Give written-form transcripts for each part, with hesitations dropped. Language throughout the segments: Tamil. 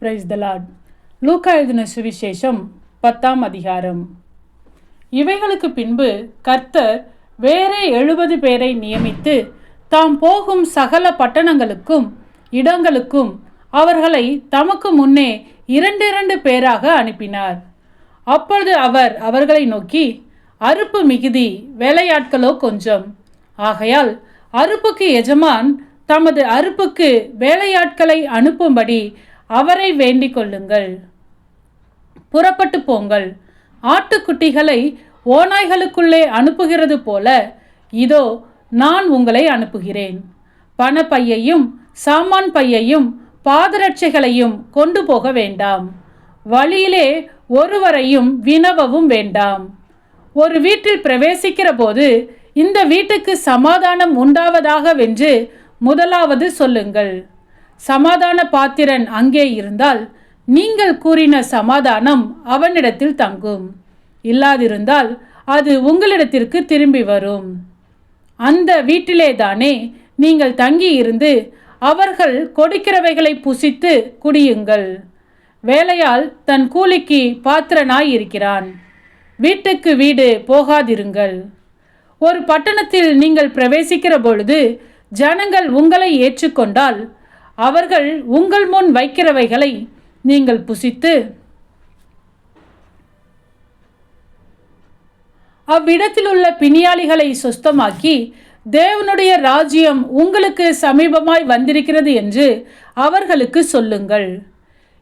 Praise the Lord. லூக்கா எழுதின சுவிசேஷம் 10ஆம் அதிகாரம். இவைகளுக்கு பின்பு கர்த்தர் வேறே 70 பேரை நியமித்து தாம் போகும் சகல பட்டணங்களுக்கும் இடங்களுக்கும் அவர்களை தமக்கு முன்னே 2 பேராக அனுப்பினார். அப்பொழுது அவர் அவர்களை நோக்கி, அறுப்பு மிகுதி, வேலையாட்களோ கொஞ்சம். ஆகையால் அறுப்புக்கு எஜமான் தமது அறுப்புக்கு வேலையாட்களை அனுப்பும்படி அவரை வேண்டிக் கொள்ளுங்கள். புறப்பட்டு போங்கள். ஆட்டுக்குட்டிகளை ஓநாய்களுக்குள்ளே அனுப்புகிறது போல இதோ நான் உங்களை அனுப்புகிறேன். பணப்பையையும் சாமான் பையையும் பாதரட்சைகளையும் கொண்டு போக வேண்டாம். வழியிலே ஒருவரையும் வினவவும் வேண்டாம். ஒரு வீட்டில் பிரவேசிக்கிற போது இந்த வீட்டுக்கு சமாதானம் உண்டாவதாகவென்று முதலாவது சொல்லுங்கள். சமாதான பாத்திரன் அங்கே இருந்தால் நீங்கள் கூறின சமாதானம் அவனிடத்தில் தங்கும். இல்லாதிருந்தால் அது உங்களிடத்திற்கு திரும்பி வரும். அந்த வீட்டிலே தானே நீங்கள் தங்கி இருந்து அவர்கள் கொடுக்கிறவைகளை புசித்து குடியுங்கள். வேலையால் தன் கூலிக்கு பாத்திரனாய் இருக்கிறான். வீட்டுக்கு வீடு போகாதிருங்கள். ஒரு பட்டணத்தில் நீங்கள் பிரவேசிக்கிற பொழுது ஜனங்கள் உங்களை ஏற்றுக்கொண்டால் அவர்கள் உங்கள் முன் வைக்கிறவைகளை நீங்கள் புசித்து அவ்விடத்தில் உள்ள பிணியாளிகளை சுஸ்தமாக்கி தேவனுடைய ராஜ்யம் உங்களுக்கு சமீபமாய் வந்திருக்கிறது என்று அவர்களுக்கு சொல்லுங்கள்.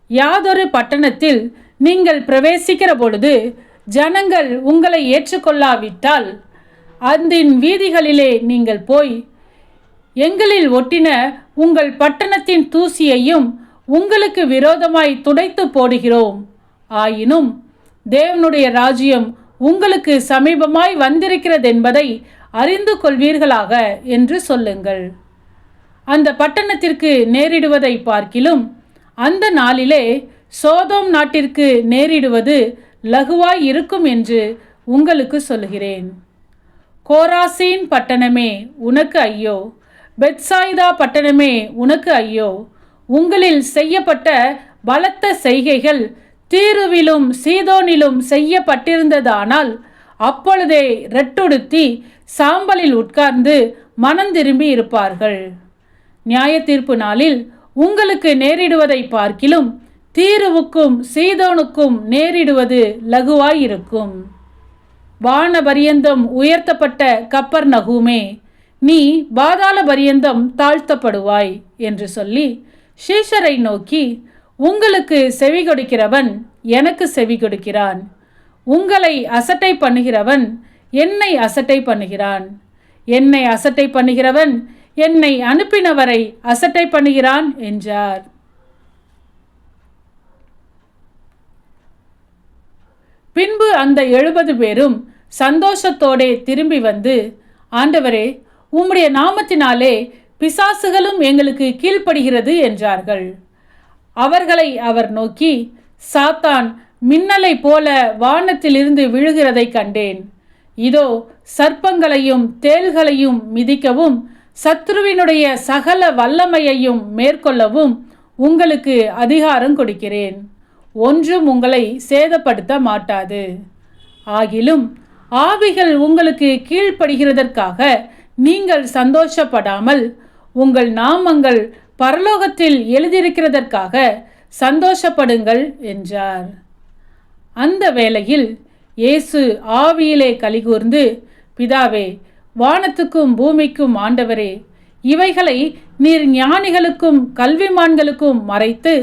யாதொரு பட்டணத்தில் நீங்கள் பிரவேசிக்கிற பொழுது ஜனங்கள் உங்களை ஏற்றுக்கொள்ளாவிட்டால் அதன் வீதிகளிலே நீங்கள் போய், எங்களில் ஒட்டின உங்கள் பட்டணத்தின் தூசியையும் உங்களுக்கு விரோதமாய் துடைத்து போடுகிறோம். ஆயினும் தேவனுடைய ராஜ்யம் உங்களுக்கு சமீபமாய் வந்திருக்கிறது என்பதை அறிந்து கொள்வீர்களாக என்று சொல்லுங்கள். அந்த பட்டணத்திற்கு நேரிடுவதை பார்க்கிலும் அந்த நாளிலே சோதோம் நாட்டிற்கு நேரிடுவது லகுவாய் இருக்கும் என்று உங்களுக்கு சொல்கிறேன். கோராசீன் பட்டணமே உனக்கு ஐயோ! பெத்சாயிதா பட்டணமே உனக்கு ஐயோ! உங்களில் செய்யப்பட்ட பலத்த செய்கைகள் தீருவிலும் சீதோனிலும் செய்யப்பட்டிருந்ததானால் அப்பொழுதே ரெட்டுடுத்தி சாம்பலில் உட்கார்ந்து மனந்திரும்பி இருப்பார்கள். நியாய தீர்ப்பு நாளில் உங்களுக்கு நேரிடுவதை பார்க்கிலும் தீருவுக்கும் சீதோனுக்கும் நேரிடுவது லகுவாயிருக்கும். வான பரியந்தம் உயர்த்தப்பட்ட கப்பர்நகூமே, நீ பாதாள பரியந்தம் தாழ்த்தப்படுவாய் என்று சொல்லி சீஷரை நோக்கி, உங்களுக்கு செவி கொடுக்கிறவன் எனக்கு செவி கொடுக்கிறான். உங்களை அசட்டை பண்ணுகிறவன் என்னை அசட்டை பண்ணுகிறான். என்னை அசட்டை பண்ணுகிறவன் என்னை அனுப்பினவரை அசட்டை பண்ணுகிறான் என்றார். பின்பு அந்த 70 பேரும் சந்தோஷத்தோடே திரும்பி வந்து, ஆண்டவரே, உம்முடைய நாமத்தினாலே பிசாசுகளும் எங்களுக்கு கீழ்ப்படுகிறது என்றார்கள். அவர்களை அவர் நோக்கி, சாத்தான் மின்னலை போல வானத்திலிருந்து விழுகிறதை கண்டேன். இதோ சர்ப்பங்களையும் தேள்களையும் மிதிக்கவும் சத்ருவினுடைய சகல வல்லமையையும் மேற்கொள்ளவும் உங்களுக்கு அதிகாரம் கொடுக்கிறேன். ஒன்றும் உங்களை சேதப்படுத்த மாட்டாது. ஆகிலும் ஆவிகள் உங்களுக்கு கீழ்ப்படுகிறதற்காக நீங்கள் சந்தோஷப்படாமல் உங்கள் நாமங்கள் பரலோகத்தில் எழுதியிருக்கிறதற்காக சந்தோஷப்படுங்கள் என்றார். அந்த வேளையில் இயேசு ஆவியிலே கலிகூர்ந்து, பிதாவே, வானத்துக்கும் பூமிக்கும் ஆண்டவரே, இவைகளை நீர் ஞானிகளுக்கும் கல்விமான்களுக்கும் மறைத்து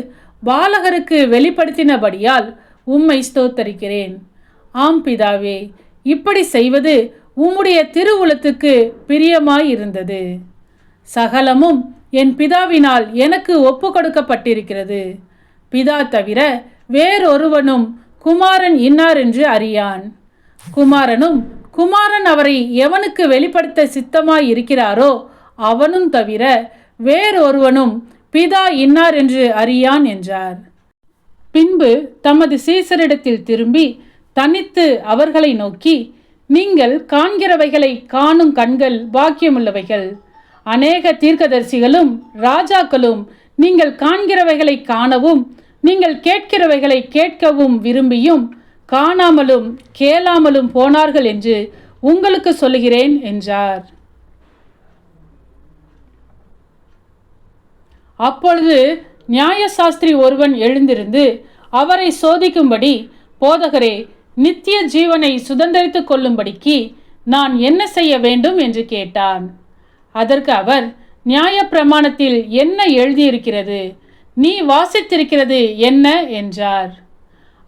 பாலகருக்கு வெளிப்படுத்தினபடியால் உம்மை ஸ்தோத்தரிக்கிறேன். ஆம் பிதாவே, இப்படி செய்வது உம்முடைய திருவுளத்துக்கு பிரியமாயிருந்தது. சகலமும் என் பிதாவினால் எனக்கு ஒப்பு கொடுக்கப்பட்டிருக்கிறது. பிதா தவிர வேறொருவனும் குமாரன் இன்னார் என்று அறியான். குமாரன் அவரை எவனுக்கு வெளிப்படுத்த சித்தமாய் இருக்கிறாரோ அவனும் தவிர வேறொருவனும் பிதா இன்னார் என்று அறியான் என்றார். பின்பு தமது சீசரிடத்தில் திரும்பி தனித்து அவர்களை நோக்கி, நீங்கள் காண்கிறவைகளை காணும் கண்கள் பாக்கியமுள்ளவைகள். அநேக தீர்க்கதரிசிகளும் ராஜாக்களும் நீங்கள் காண்கிறவைகளை காணவும் நீங்கள் கேட்கிறவைகளை கேட்கவும் விரும்பியும் காணாமலும் கேளாமலும் போனார்கள் என்று உங்களுக்கு சொல்லுகிறேன் என்றார். அப்பொழுது நியாயசாஸ்திரி ஒருவன் எழுந்திருந்து அவரை சோதிக்கும்படி, போதகரே, நித்திய ஜீவனை சுதந்தரித்துக் கொள்ளும்படிக்கு நான் என்ன செய்ய வேண்டும் என்று கேட்டான். அதற்கு அவர், நியாயப்பிரமாணத்தில் என்ன எழுதியிருக்கிறது? நீ வாசித்திருக்கிறது என்ன என்றார்.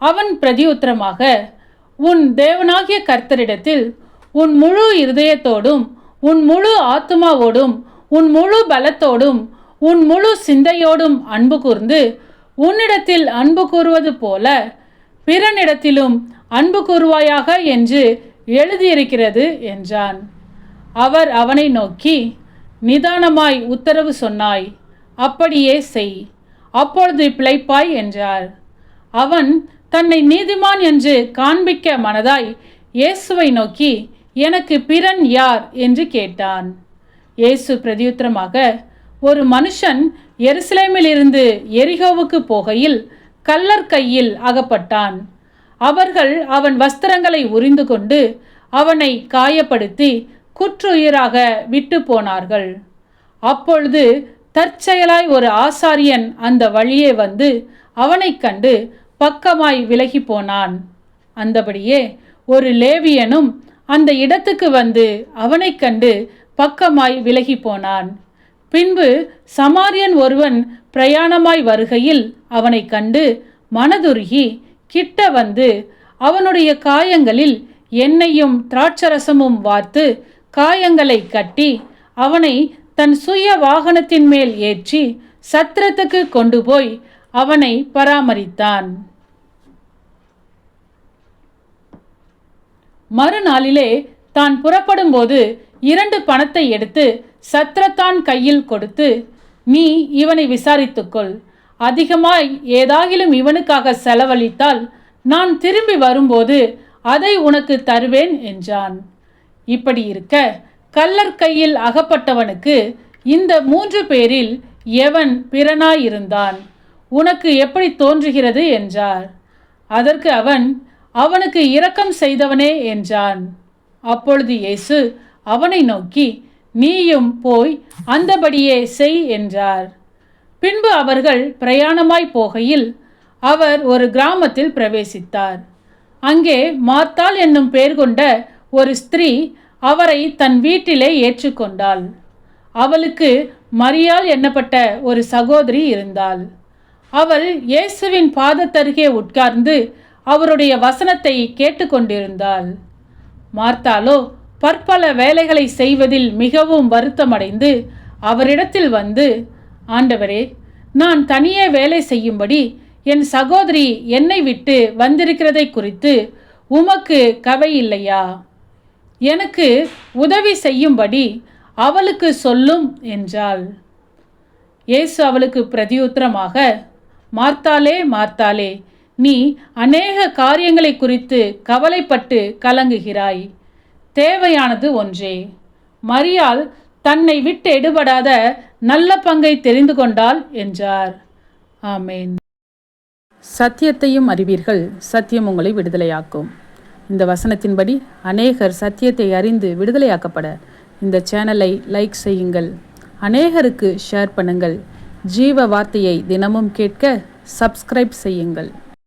அவன் பிரதியுத்தரமாக, உன் தேவனாகிய கர்த்தரிடத்தில் உன் முழு இருதயத்தோடும் உன் முழு ஆத்துமாவோடும் உன் முழு பலத்தோடும் உன் முழு சிந்தையோடும் அன்பு கூர்ந்து உன்னிடத்தில் அன்பு கூறுவது போல பிறனிடத்திலும் அன்பு கூறுவாயாக என்று எழுதியிருக்கிறது என்றான். அவர் அவனை நோக்கி, நிதானமாய் உத்தரவு சொன்னாய், அப்படியே செய், அப்பொழுது பிழைப்பாய் என்றார். அவன் தன்னை நீதிமான் என்று காண்பிக்க மனதாய் இயேசுவை நோக்கி, எனக்கு பிறன் யார் என்று கேட்டான். இயேசு பிரதியுத்தரமாக, ஒரு மனுஷன் எருசலேமிலிருந்து எரிகோவுக்கு போகையில் கள்ளர் கையில் அகப்பட்டான். அவர்கள் அவன் வஸ்திரங்களை உரிந்து கொண்டு அவனை காயப்படுத்தி குற்றுயிராக விட்டு போனார்கள். அப்பொழுது தற்செயலாய் ஒரு ஆசாரியன் அந்த வழியே வந்து அவனை கண்டு பக்கமாய் விலகி போனான். அந்தபடியே ஒரு லேவியனும் அந்த இடத்துக்கு வந்து அவனை கண்டு பக்கமாய் விலகி போனான். பின்பு சமாரியன் ஒருவன் பிரயாணமாய் வருகையில் அவனை கண்டு மனதுருகி கிட்ட வந்து அவனுடைய காயங்களில் எண்ணெயும் திராட்சரசமும் வார்த்து காயங்களை கட்டி அவனை தன் சுய வாகனத்தின் மேல் ஏற்றி சத்திரத்துக்கு கொண்டு போய் அவனை பராமரித்தான். மறுநாளிலே தான் புறப்படும்போது 2 பணத்தை எடுத்து சத்திரத்தான் கையில் கொடுத்து, நீ இவனை விசாரித்துக்கொள், அதிகமாய் ஏதாகிலும் இவனுக்காக செலவழித்தால் நான் திரும்பி வரும்போது அதை உனக்கு தருவேன் என்றான். இப்படி இருக்க கள்ளர் கையில் அகப்பட்டவனுக்கு இந்த 3 பேரில் எவன் பிறனாயிருந்தான்? உனக்கு எப்படி தோன்றுகிறது என்றார். அதற்கு அவன், அவனுக்கு இரக்கம் செய்தவனே என்றான். அப்பொழுது இயேசு அவனை நோக்கி, நீயும் போய் அந்தபடியே செய் என்றார். பின்பு அவர்கள் பிரயாணமாய் போகையில் அவர் ஒரு கிராமத்தில் பிரவேசித்தார். அங்கே மார்த்தாள் என்னும் பெயர் கொண்ட ஒரு ஸ்திரீ அவரை தன் வீட்டிலே ஏற்றுக்கொண்டாள். அவளுக்கு மரியாள் என்னப்பட்ட ஒரு சகோதரி இருந்தாள். அவள் இயேசுவின் பாதத்தருகே உட்கார்ந்து அவருடைய வசனத்தை கேட்டுக்கொண்டிருந்தாள். மார்த்தாளோ பற்பல வேலைகளை செய்வதில் மிகவும் வருத்தமடைந்து அவரிடத்தில் வந்து, ஆண்டவரே, நான் தனியே வேலை செய்யும்படி என் சகோதரி என்னை விட்டு வந்திருக்கிறதை குறித்து உமக்கு கவை இல்லையா? எனக்கு உதவி செய்யும்படி அவளுக்கு சொல்லும் என்றாள். இயேசு அவளுக்கு பிரதியுத்தரமாக, மார்த்தாளே, மார்த்தாளே, நீ அநேக காரியங்களை குறித்து கவலைப்பட்டு கலங்குகிறாய். தேவையானது ஒன்றே. மரியாள் தன்னை விட்டு எடுபடாத நல்ல பங்கை தெரிந்து கொண்டாள் என்றார். ஆமேன். சத்தியத்தையும் அறிவீர்கள், சத்தியம் உங்களை விடுதலையாக்கும். இந்த வசனத்தின்படி அநேகர் சத்தியத்தை அறிந்து விடுதலையாக்கப்பட இந்த சேனலை லைக் செய்யுங்கள், அநேகருக்கு ஷேர் பண்ணுங்கள். ஜீவ வார்த்தையை தினமும் கேட்க சப்ஸ்கிரைப் செய்யுங்கள்.